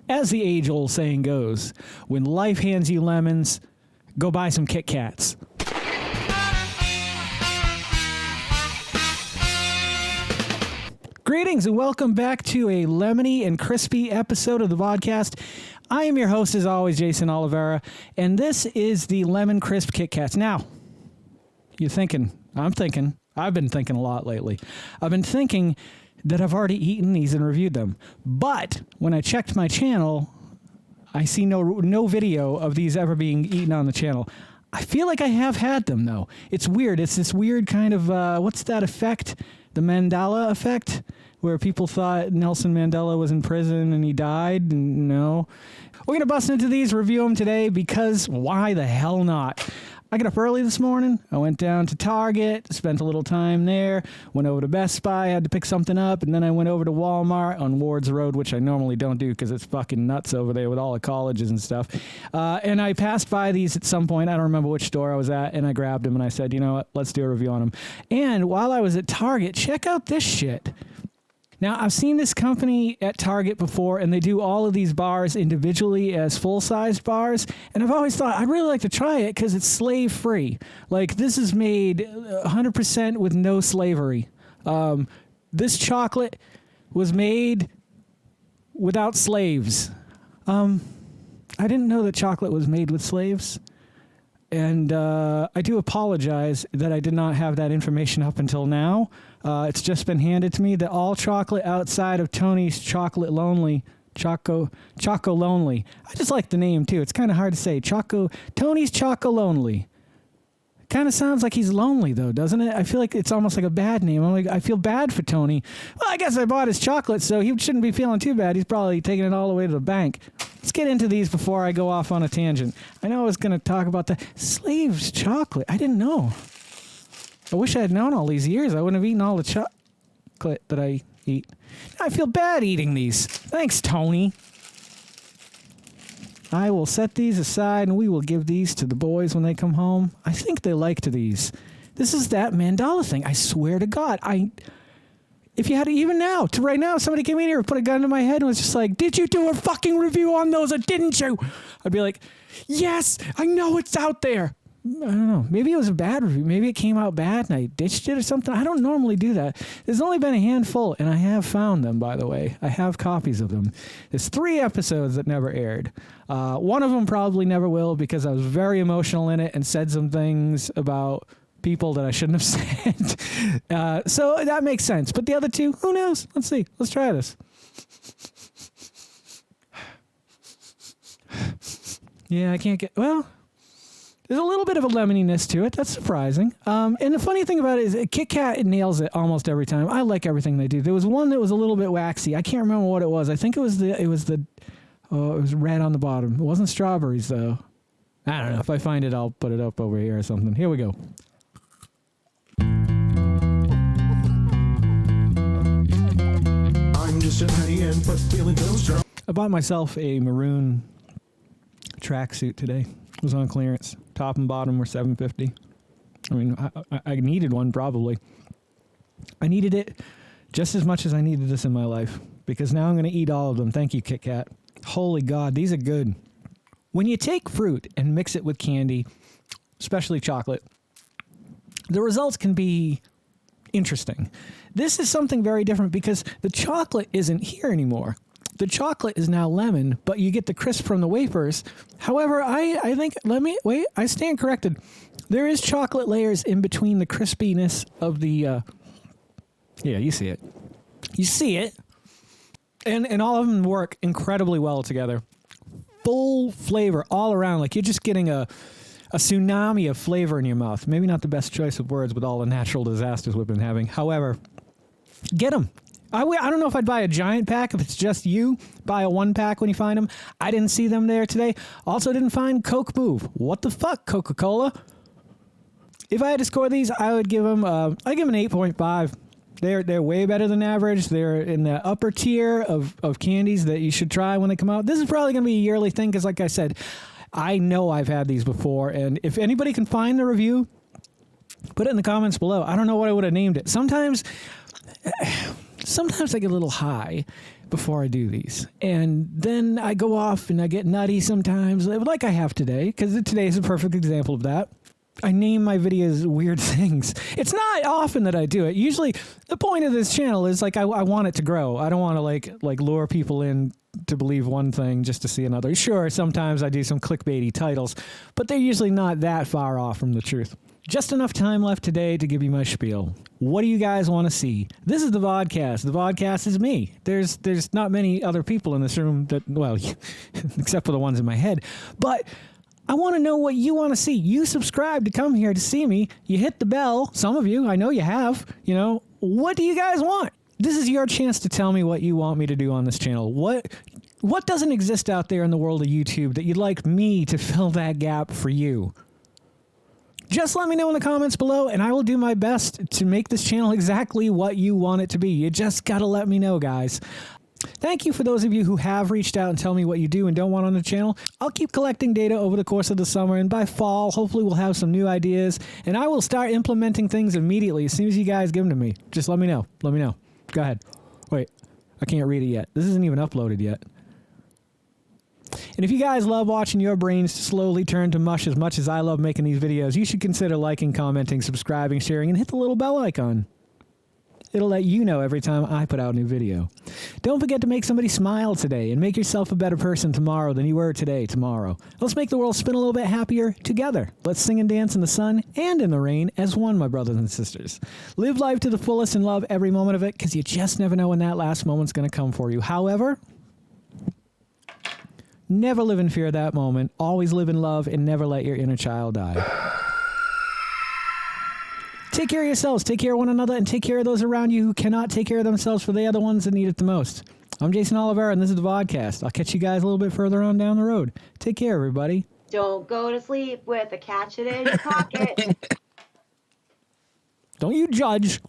As the age-old saying goes, when life hands you lemons, go buy some Kitkats. Greetings and welcome back to a lemony and crispy episode of the Vodkast. I am your host, as always, Jason Oliveira, and this is the Lemon Crisp Kitkats. Now, you're thinking, I've been thinking a lot lately. I've been thinking that I've already eaten these and reviewed them. But when I checked my channel, I see no video of these ever being eaten on the channel. I feel like I have had them, though. It's weird. It's this weird kind of, what's that effect? The Mandela Effect? Where people thought Nelson Mandela was in prison and he died? No. We're going to bust into these, review them today, because why the hell not? I got up early this morning. I went down to Target, spent a little time there, went over to Best Buy, had to pick something up, and then I went over to Walmart on Ward's Road, which I normally don't do because it's fucking nuts over there with all the colleges and stuff. And I passed by these at some point. I don't remember which store I was at, and I grabbed them and I said, you know what, let's do a review on them. And while I was at Target, check out this shit. Now, I've seen this company at Target before, and they do all of these bars individually as full-sized bars, and I've always thought, I'd really like to try it because it's slave-free. Like, this is made 100% with no slavery. This chocolate was made without slaves. I didn't know that chocolate was made with slaves, and I do apologize that I did not have that information up until now. It's just been handed to me that all chocolate outside of Tony's Chocolate Lonely, Choco Lonely. I just like the name too. It's kind of hard to say. Tony's Choco Lonely. Kind of sounds like he's lonely though, doesn't it? I feel like it's almost like a bad name. I feel bad for Tony. Well, I guess I bought his chocolate, so he shouldn't be feeling too bad. He's probably taking it all the way to the bank. Let's get into these before I go off on a tangent. I know I was going to talk about the slaves chocolate. I didn't know. I wish I had known all these years. I wouldn't have eaten all the chocolate that I eat. I feel bad eating these. Thanks, Tony. I will set these aside, and we will give these to the boys when they come home. I think they liked these. This is that Mandela thing. I swear to God. If you had to, even now, to right now, if somebody came in here and put a gun to my head and was just like, did you do a fucking review on those or didn't you? I'd be like, yes, I know it's out there. I don't know. Maybe it was a bad review. Maybe it came out bad and I ditched it or something. I don't normally do that. There's only been a handful, and I have found them, by the way. I have copies of them. There's 3 episodes that never aired. One of them probably never will because I was very emotional in it and said some things about people that I shouldn't have said. So that makes sense. But the other 2, who knows? Let's see. Let's try this. Yeah, I can't get... Well... There's a little bit of a lemoniness to it. That's surprising. And the funny thing about it is Kitkat nails it almost every time. I like everything they do. There was one that was a little bit waxy. I can't remember what it was. I think it was red on the bottom. It wasn't strawberries though. I don't know. If I find it, I'll put it up over here or something. Here we go. I'm just a honey and but feeling so strong. I bought myself a maroon tracksuit today. It was on clearance. Top and bottom were $7.50. I mean, I needed one probably. I needed it just as much as I needed this in my life because now I'm going to eat all of them. Thank you, Kitkat. Holy God, these are good. When you take fruit and mix it with candy, especially chocolate, the results can be interesting. This is something very different because the chocolate isn't here anymore. The chocolate is now lemon, but you get the crisp from the wafers. However, I think, I stand corrected. There is chocolate layers in between the crispiness of the, yeah, you see it. You see it. And all of them work incredibly well together. Full flavor all around, like you're just getting a tsunami of flavor in your mouth. Maybe not the best choice of words with all the natural disasters we've been having. However, get them. I don't know if I'd buy a giant pack if it's just you. Buy a 1-pack when you find them. I didn't see them there today. Also didn't find Coke Move. What the fuck, Coca-Cola? If I had to score these, I would give them, I'd give them an 8.5. They're way better than average. They're in the upper tier of candies that you should try when they come out. This is probably going to be a yearly thing because, like I said, I know I've had these before. And if anybody can find the review, put it in the comments below. I don't know what I would have named it. Sometimes sometimes I get a little high before I do these. And then I go off and I get nutty sometimes, like I have today, because today is a perfect example of that. I name my videos weird things. It's not often that I do it. Usually the point of this channel is like I want it to grow. I don't want to like lure people in to believe one thing just to see another. Sure, sometimes I do some clickbaity titles, but they're usually not that far off from the truth. Just enough time left today to give you my spiel. What do you guys want to see? This is the Vodkast. The Vodkast is me. There's not many other people in this room that, well, except for the ones in my head, but I want to know what you want to see. You subscribe to come here to see me. You hit the bell. Some of you, I know you have. You know, what do you guys want? This is your chance to tell me what you want me to do on this channel. What doesn't exist out there in the world of YouTube that you'd like me to fill that gap for you? Just let me know in the comments below, and I will do my best to make this channel exactly what you want it to be. You just got to let me know, guys. Thank you for those of you who have reached out and tell me what you do and don't want on the channel. I'll keep collecting data over the course of the summer, and by fall, hopefully we'll have some new ideas, and I will start implementing things immediately as soon as you guys give them to me. Just let me know. Let me know. Go ahead. Wait, I can't read it yet. This isn't even uploaded yet. And if you guys love watching your brains slowly turn to mush as much as I love making these videos, you should consider liking, commenting, subscribing, sharing, and hit the little bell icon. It'll let you know every time I put out a new video. Don't forget to make somebody smile today and make yourself a better person tomorrow than you were today tomorrow. Let's make the world spin a little bit happier together. Let's sing and dance in the sun and in the rain as one, my brothers and sisters. Live life to the fullest and love every moment of it, because you just never know when that last moment's going to come for you. However, never live in fear of that moment. Always live in love and never let your inner child die. Take care of yourselves, take care of one another, and take care of those around you who cannot take care of themselves, for they are the ones that need it the most. I'm Jason Oliveira, and this is the Vodkast. I'll catch you guys a little bit further on down the road. Take care, everybody. Don't go to sleep with a catch it in your pocket. Don't you judge.